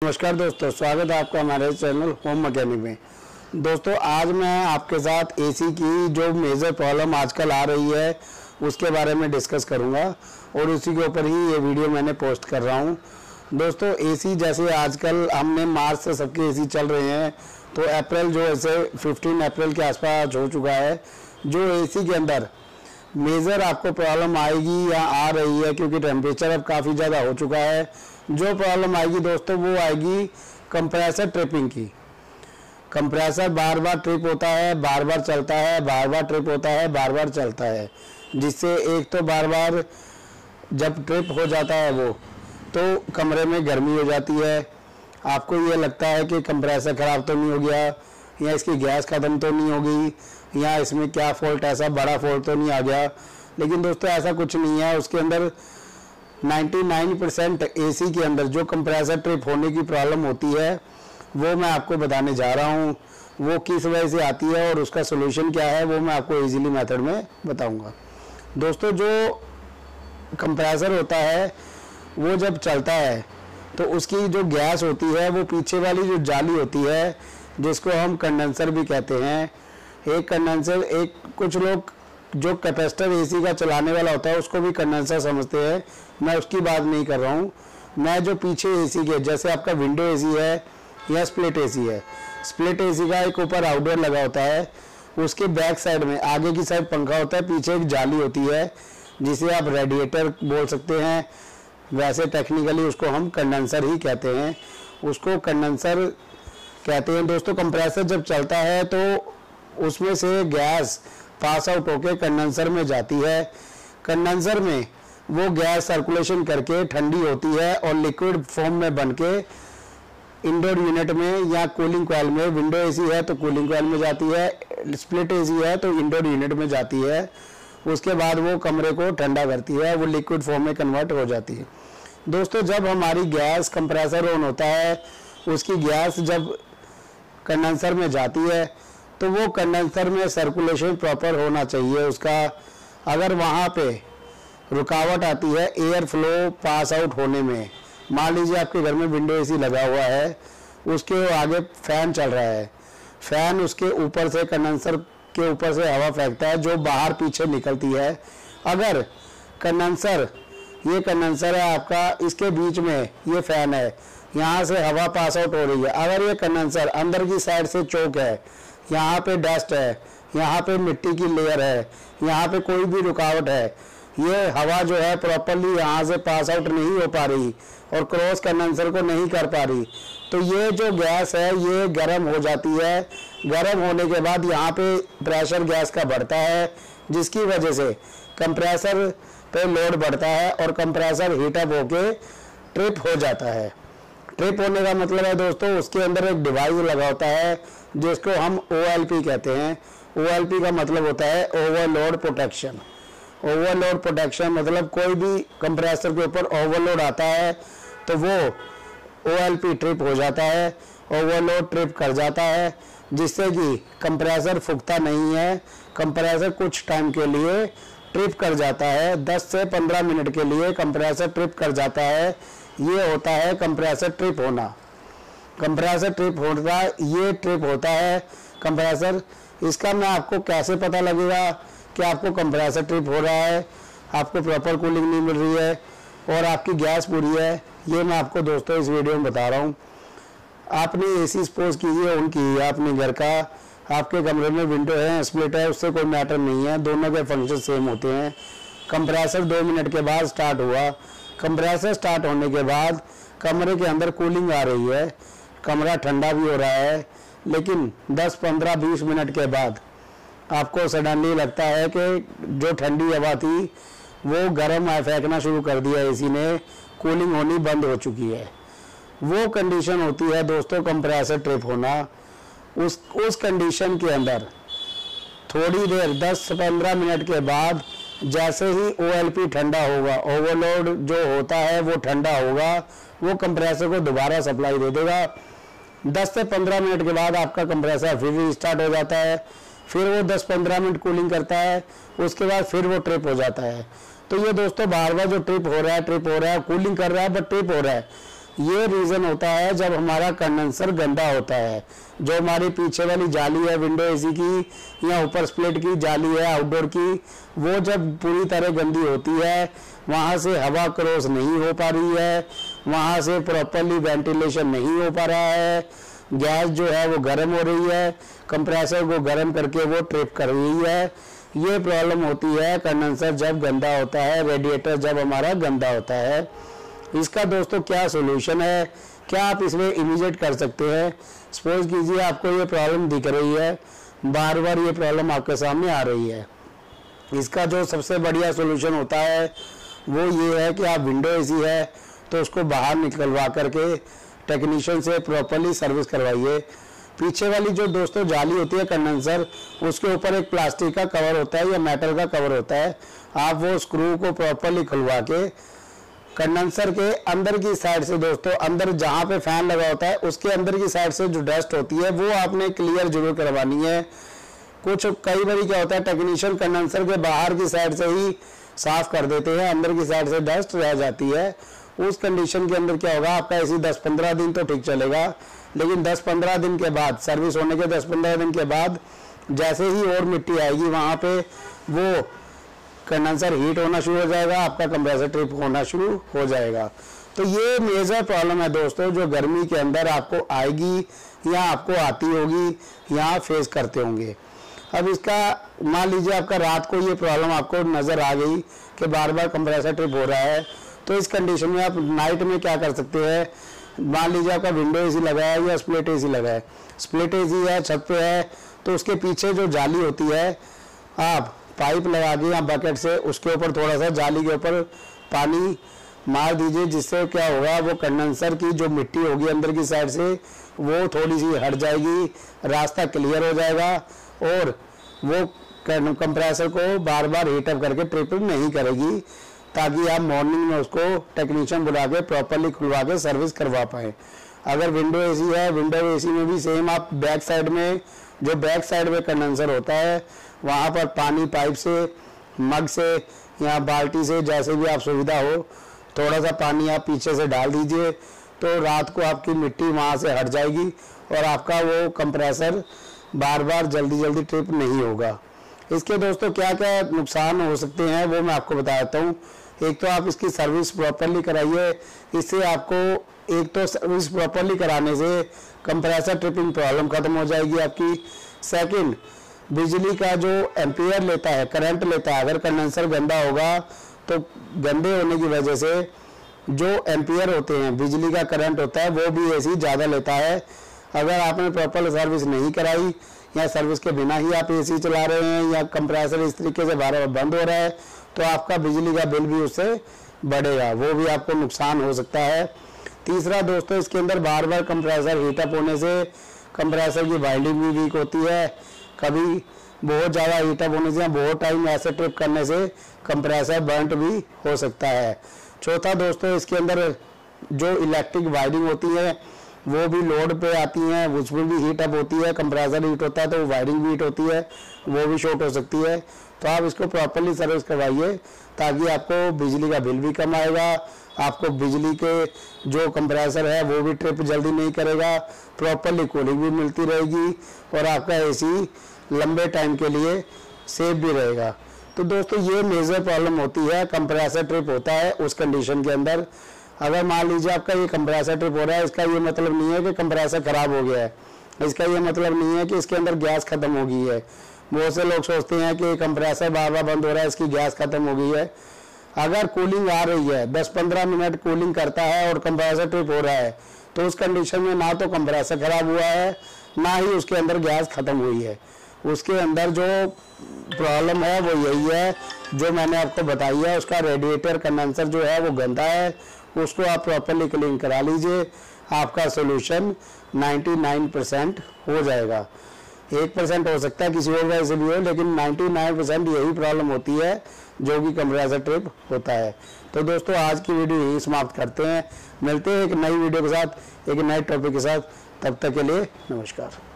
नमस्कार दोस्तों, स्वागत है आपका हमारे चैनल होम मैकेनिक में। दोस्तों आज मैं आपके साथ एसी की जो मेजर प्रॉब्लम आजकल आ रही है उसके बारे में डिस्कस करूंगा और उसी के ऊपर ही ये वीडियो मैंने पोस्ट कर रहा हूं। दोस्तों एसी जैसे आजकल हमने मार्च से सबके एसी चल रहे हैं, तो अप्रैल जो ऐसे 15 अप्रैल के आसपास हो चुका है, जो एसी के अंदर मेजर आपको प्रॉब्लम आएगी या आ रही है, क्योंकि टेम्परेचर अब काफ़ी ज़्यादा हो चुका है। जो प्रॉब्लम आएगी दोस्तों वो आएगी कंप्रेसर ट्रिपिंग की। कंप्रेसर बार बार ट्रिप होता है, बार बार चलता है, बार बार ट्रिप होता है, बार बार चलता है, जिससे एक तो बार बार जब ट्रिप हो जाता है वो तो कमरे में गर्मी हो जाती है। आपको ये लगता है कि कंप्रेसर ख़राब तो नहीं हो गया, या इसकी गैस ख़त्म तो नहीं हो गई, या इसमें क्या फॉल्ट, ऐसा बड़ा फॉल्ट तो नहीं आ गया। लेकिन दोस्तों ऐसा कुछ नहीं है। उसके अंदर 99% एसी के अंदर जो कंप्रेसर ट्रिप होने की प्रॉब्लम होती है वो मैं आपको बताने जा रहा हूँ। वो किस वजह से आती है और उसका सोल्यूशन क्या है वो मैं आपको इजीली मेथड में बताऊँगा। दोस्तों जो कंप्रेसर होता है वो जब चलता है तो उसकी जो गैस होती है वो पीछे वाली जो जाली होती है, जिसको हम कंडेंसर भी कहते हैं। एक कंडेंसर, एक कुछ लोग जो कैपेसिटर एसी का चलाने वाला होता है उसको भी कंडेंसर समझते हैं, मैं उसकी बात नहीं कर रहा हूँ। मैं जो पीछे एसी के, जैसे आपका विंडो एसी है या स्प्लिट एसी है, स्प्लिट एसी का एक ऊपर आउटडोर लगा होता है, उसके बैक साइड में आगे की साइड पंखा होता है, पीछे एक जाली होती है जिसे आप रेडिएटर बोल सकते हैं। वैसे टेक्निकली उसको हम कंडेंसर ही कहते हैं, उसको कंडेंसर कहते हैं। दोस्तों कंप्रेसर जब चलता है तो उसमें से गैस पास आउट होके कंडेंसर में जाती है। कंडेंसर में वो गैस सर्कुलेशन करके ठंडी होती है और लिक्विड फॉर्म में बनके इंडोर यूनिट में या कूलिंग कॉइल में, विंडो एसी है तो कूलिंग कॉइल में जाती है, स्प्लिट एसी है तो इंडोर यूनिट में जाती है। उसके बाद वो कमरे को ठंडा करती है, वो लिक्विड फॉर्म में कन्वर्ट हो जाती है। दोस्तों जब हमारी गैस कंप्रेसर ऑन होता है, उसकी गैस जब कंडेंसर में जाती है तो वो कंडेंसर में सर्कुलेशन प्रॉपर होना चाहिए उसका। अगर वहाँ पे रुकावट आती है एयर फ्लो पास आउट होने में, मान लीजिए आपके घर में विंडो एसी लगा हुआ है, उसके आगे फैन चल रहा है, फैन उसके ऊपर से कंडेंसर के ऊपर से हवा फेंकता है जो बाहर पीछे निकलती है। अगर कंडेंसर, ये कंडेंसर है आपका, इसके बीच में ये फैन है, यहाँ से हवा पास आउट हो रही है। अगर ये कंडेंसर अंदर की साइड से चौक है, यहाँ पे डस्ट है, यहाँ पे मिट्टी की लेयर है, यहाँ पे कोई भी रुकावट है, ये हवा जो है प्रॉपरली यहाँ से पास आउट नहीं हो पा रही और क्रॉस कंडेंसर को नहीं कर पा रही, तो ये जो गैस है ये गर्म हो जाती है। गर्म होने के बाद यहाँ पे प्रेशर गैस का बढ़ता है, जिसकी वजह से कंप्रेसर पे लोड बढ़ता है और कंप्रेसर हीटअप होके ट्रिप हो जाता है। ट्रिप होने का मतलब है दोस्तों उसके अंदर एक डिवाइस लगा होता है जिसको हम OLP कहते हैं। OLP का मतलब होता है ओवरलोड प्रोटेक्शन। ओवरलोड प्रोटेक्शन मतलब कोई भी कंप्रेसर के ऊपर ओवरलोड आता है तो वो OLP ट्रिप हो जाता है, ओवरलोड ट्रिप कर जाता है, जिससे कि कंप्रेसर फूकता नहीं है। कंप्रेसर कुछ टाइम के लिए ट्रिप कर जाता है, 10 से 15 मिनट के लिए कंप्रेसर ट्रिप कर जाता है। ये होता है कंप्रेसर ट्रिप होना। कंप्रेसर ट्रिप होता है, ये ट्रिप होता है कंप्रेसर। इसका मैं आपको कैसे पता लगेगा कि आपको कंप्रेसर ट्रिप हो रहा है, आपको प्रॉपर कूलिंग नहीं मिल रही है और आपकी गैस पूरी है, ये मैं आपको दोस्तों इस वीडियो में बता रहा हूँ। आपने एसी सपोज कीजिए ऑन कीजिए आपने घर का, आपके कमरे में विंडो है, स्प्लिट है, उससे कोई मैटर नहीं है, दोनों के फंक्शन सेम होते हैं। कंप्रेसर 2 मिनट के बाद स्टार्ट हुआ, कंप्रेसर स्टार्ट होने के बाद कमरे के अंदर कूलिंग आ रही है, कमरा ठंडा भी हो रहा है, लेकिन 10, 15, 20 मिनट के बाद आपको सडनली लगता है कि जो ठंडी हवा थी वो गर्म फेंकना शुरू कर दिया एसी ने, कूलिंग होनी बंद हो चुकी है। वो कंडीशन होती है दोस्तों कंप्रेसर ट्रिप होना। उस कंडीशन के अंदर थोड़ी देर 10 से 15 मिनट के बाद जैसे ही OLP ठंडा होगा, ओवरलोड जो होता है वो ठंडा होगा, वो कंप्रेसर को दोबारा सप्लाई दे देगा। 10 से 15 मिनट के बाद आपका कंप्रेसर फिर स्टार्ट हो जाता है, फिर वो 10-15 मिनट कूलिंग करता है, उसके बाद फिर वो ट्रिप हो जाता है। तो ये दोस्तों बार बार जो ट्रिप हो रहा है, कूलिंग कर रहा है बट ट्रिप हो रहा है, ये रीज़न होता है जब हमारा कंडेंसर गंदा होता है। जो हमारी पीछे वाली जाली है विंडो एसी की या ऊपर स्प्लिट की जाली है आउटडोर की, वो जब पूरी तरह गंदी होती है, वहाँ से हवा क्रॉस नहीं हो पा रही है, वहाँ से प्रॉपरली वेंटिलेशन नहीं हो पा रहा है, गैस जो है वो गर्म हो रही है, कंप्रेसर को गर्म करके वो ट्रिप कर रही है। ये प्रॉब्लम होती है कंडेंसर जब गंदा होता है, रेडिएटर जब हमारा गंदा होता है। इसका दोस्तों क्या सोल्यूशन है, क्या आप इसमें इमीडिएट कर सकते हैं। सपोज कीजिए आपको ये प्रॉब्लम दिख रही है, बार बार ये प्रॉब्लम आपके सामने आ रही है। इसका जो सबसे बढ़िया सोल्यूशन होता है वो ये है कि आप विंडो एसी है तो उसको बाहर निकलवा करके टेक्नीशियन से प्रॉपरली सर्विस करवाइए। पीछे वाली जो दोस्तों जाली होती है कंडेंसर, उसके ऊपर एक प्लास्टिक का कवर होता है या मेटल का कवर होता है। आप वो स्क्रू को प्रॉपरली खुलवा के कंडेंसर के अंदर की साइड से दोस्तों, अंदर जहाँ पे फैन लगा होता है उसके अंदर की साइड से जो डस्ट होती है वो आपने क्लियर जरूर करवानी है। कुछ कई बार क्या होता है टेक्नीशियन कंडेंसर के बाहर की साइड से ही साफ कर देते हैं, अंदर की साइड से डस्ट रह जाती है। उस कंडीशन के अंदर क्या होगा, आपका एसी 10-15 दिन तो ठीक चलेगा, लेकिन 10-15 दिन के बाद, सर्विस होने के 10-15 दिन के बाद जैसे ही और मिट्टी आएगी वहाँ पे वो कंडेंसर हीट होना शुरू हो जाएगा, आपका कंप्रेसर ट्रिप होना शुरू हो जाएगा। तो ये मेजर प्रॉब्लम है दोस्तों जो गर्मी के अंदर आपको आएगी या आपको आती होगी या फेस करते होंगे। अब इसका मान लीजिए आपका रात को ये प्रॉब्लम आपको नज़र आ गई कि बार बार कंप्रेसर ट्रिप हो रहा है, तो इस कंडीशन में आप नाइट में क्या कर सकते हैं। मान लीजिए आपका विंडो एसी लगा है या स्प्लिट एसी लगा है, स्प्लिट एसी है छत पे है तो उसके पीछे जो जाली होती है आप पाइप लगा के या बकेट से उसके ऊपर थोड़ा सा जाली के ऊपर पानी मार दीजिए, जिससे क्या होगा वो कंडेंसर की जो मिट्टी होगी अंदर की साइड से वो थोड़ी सी हट जाएगी, रास्ता क्लियर हो जाएगा और वो कंप्रेसर को बार बार हीटअप करके ट्रिप नहीं करेगी, ताकि आप मॉर्निंग में उसको टेक्नीशियन बुला के प्रॉपरली खुलवा के सर्विस करवा पाए। अगर विंडो एसी है, विंडो एसी में भी सेम आप बैक साइड में, जो बैक साइड में कंडेंसर होता है वहाँ पर पानी पाइप से, मग से या बाल्टी से, जैसे भी आप सुविधा हो, थोड़ा सा पानी आप पीछे से डाल दीजिए तो रात को आपकी मिट्टी वहाँ से हट जाएगी और आपका वो कंप्रेसर बार बार जल्दी जल्दी ट्रिप नहीं होगा। इसके दोस्तों क्या क्या नुकसान हो सकते हैं वो मैं आपको बताता हूँ। एक तो आप इसकी सर्विस प्रॉपरली कराइए, इससे आपको एक तो सर्विस प्रॉपरली कराने से कंप्रेसर ट्रिपिंग प्रॉब्लम खत्म हो जाएगी आपकी। सेकंड, बिजली का जो एम्पियर लेता है, करंट लेता है, अगर कंडेंसर गंदा होगा तो गंदे होने की वजह से जो एम्पियर होते हैं, बिजली का करंट होता है, वो भी एसी ज़्यादा लेता है। अगर आपने प्रॉपर सर्विस नहीं कराई या सर्विस के बिना ही आप एसी चला रहे हैं या कंप्रेसर इस तरीके से बार बार बंद हो रहा है तो आपका बिजली का बिल भी उससे बढ़ेगा, वो भी आपको नुकसान हो सकता है। तीसरा दोस्तों, इसके अंदर बार बार कंप्रेसर हीटअप होने से कंप्रेसर की वाइंडिंग भी वीक होती है, कभी बहुत ज़्यादा हीटअप होने से, बहुत टाइम ऐसे ट्रिप करने से कंप्रेसर बर्नट भी हो सकता है। चौथा दोस्तों, इसके अंदर जो इलेक्ट्रिक वायरिंग होती है वो भी लोड पे आती हैं, उसमें भी हीटअप होती है, कंप्रेसर हीट होता है तो वायरिंग भी हीट होती है, वो भी शॉर्ट हो सकती है। तो आप इसको प्रॉपरली सर्विस करवाइए ताकि आपको बिजली का बिल भी कम आएगा, आपको बिजली के जो कंप्रेसर है वो भी ट्रिप जल्दी नहीं करेगा, प्रॉपरली कूलिंग भी मिलती रहेगी और आपका एसी लंबे टाइम के लिए सेफ भी रहेगा। तो दोस्तों ये मेजर प्रॉब्लम होती है, कंप्रेसर ट्रिप होता है उस कंडीशन के अंदर। अगर मान लीजिए आपका ये कंप्रेसर ट्रिप हो रहा है, इसका ये मतलब नहीं है कि कंप्रेसर खराब हो गया है, इसका ये मतलब नहीं है कि इसके अंदर गैस खत्म हो गई है। बहुत से लोग सोचते हैं कि कंप्रेसर बार बार बंद हो रहा है, इसकी गैस खत्म हो गई है। अगर कूलिंग आ रही है, 10-15 मिनट कूलिंग करता है और कंप्रेसर ट्रिप हो रहा है, तो उस कंडीशन में ना तो कंप्रेसर खराब हुआ है ना ही उसके अंदर गैस खत्म हुई है। उसके अंदर जो प्रॉब्लम है वो यही है जो मैंने आपको बताई है, उसका रेडिएटर कंडेंसर जो है वो गंदा है, उसको आप प्रॉपरली क्लीन करा लीजिए, आपका सोल्यूशन 99% हो जाएगा। 1% हो सकता है किसी और वजह से भी हो, लेकिन 99% यही प्रॉब्लम होती है जो कि कंप्रेसर ट्रिप होता है। तो दोस्तों आज की वीडियो यही समाप्त करते हैं, मिलते हैं एक नई वीडियो के साथ, एक नए टॉपिक के साथ। तब तक के लिए नमस्कार।